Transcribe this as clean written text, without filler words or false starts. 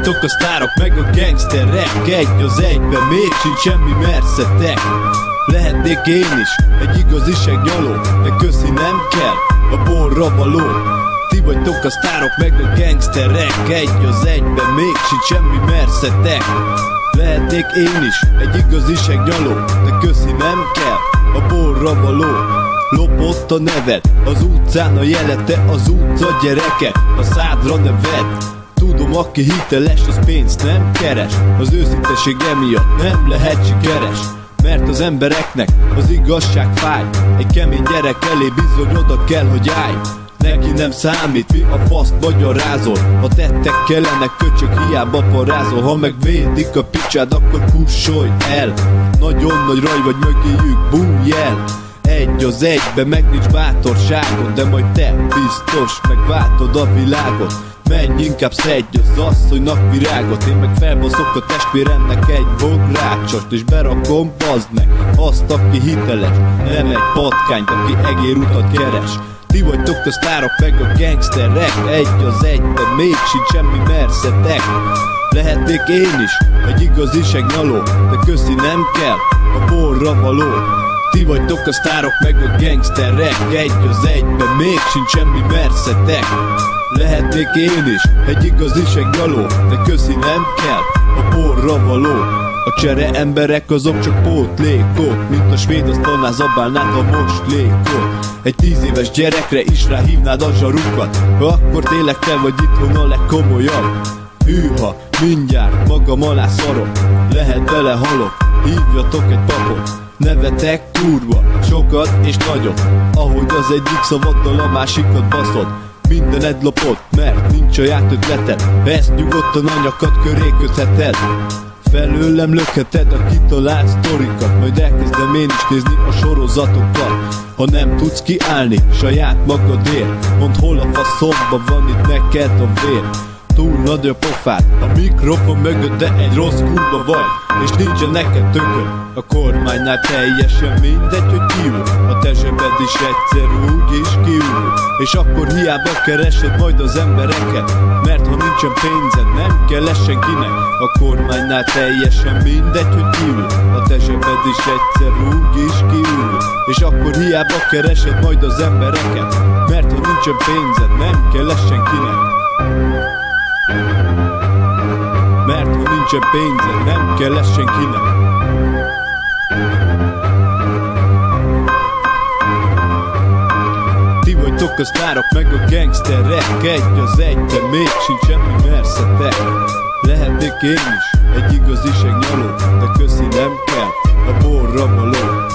vagytok a sztárok meg a gangsterek, egy az egyben még sincs semmi merszetek. Lehetnék én is egy igazi segnyaló, de köszi nem kell a borra való. Ti vagytok a sztárok meg a gangsterek, egy az egyben még sincs semmi merszetek. Lehetnék én is egy igazi segnyaló, de köszi nem kell a borra való. Lopott a neved, az utcán a jelete, az utca gyereke, a szádra neved. Tudom, aki hiteles, az pénzt nem keres, az őszinteség emiatt nem lehet sikeres. Mert az embereknek az igazság fáj, egy kemény gyerek elé bizony oda kell, hogy állj. Neki nem számít, mi a faszt magyarázol, a tettek kellenek, köcsök, hiába parázol. Ha megvédik a picsád, akkor kussolj el, nagyon nagy raj vagy mögéjük, bújj el. Egy az egyben meg nincs bátorságod, de majd te biztos megváltod a világot. Menj, inkább szedj az asszonynak virágot, én meg felbaszok a testvéremnek egy bográcsost, és berakom, bazd meg azt, aki hiteles, nem egy patkányt, aki egérutat keres. Ti vagytok a sztárok meg a gangsterek, egy az egyben még sincs semmi merszetek. Lehetnék én is egy igazi segnyaló, de köszi nem kell a borra való. Ti vagytok a sztárok meg a gangsterek, egy az egyben még sincs semmi merszetek. Lehetnék én is egy igazi segnyaló, de köszi nem kell a borra való. A csere emberek azok csak pótlékok, mint a svéd asztalnál zabálnád a moslékot. Egy 10 éves gyerekre is ráhívnád a zsarukat, akkor tényleg te vagy itthon a legkomolyabb. Hűha, mindjárt magam alá szarok, lehet bele halok, hívjatok egy papot. Nevetek kurva, sokat és nagyot, ahogy az egyik szavaddal a másikat baszod. Mindened lopott, mert nincs saját ötleted, ezt nyugodtan anyakat köré kötheted. Felőlem lökheted a kitalált sztorikat, majd elkezdem én is nézni a sorozatokat. Ha nem tudsz kiállni saját magadért, mondd hol a faszomba van itt neked a vér. Túl nagy a pofád a mikrofon mögött, de egy rossz kurva vagy, és nincsen neked tököd. A kormánynál teljesen mindegy, hogy kiül, a te zsebed is egyszer úgy is kiül. És akkor hiába keresed majd az embereket, mert ha nincsen pénzed nem kell ez senkinek. A kormánynál teljesen mindegy, hogy kiül, a te zsebed is egyszer úgy is kiül. És akkor hiába keresed majd az embereket, mert ha nincsen pénzed nem kell ez senkinek. Mert ha nincsen pénzed, nem kell ez senkinek. Ti vagytok a sztárok meg a gangsterek, egy az egyben még sincs semmi merszetek. Lehetnék én is egy igazi segnyaló, de köszi nem kell a borra való.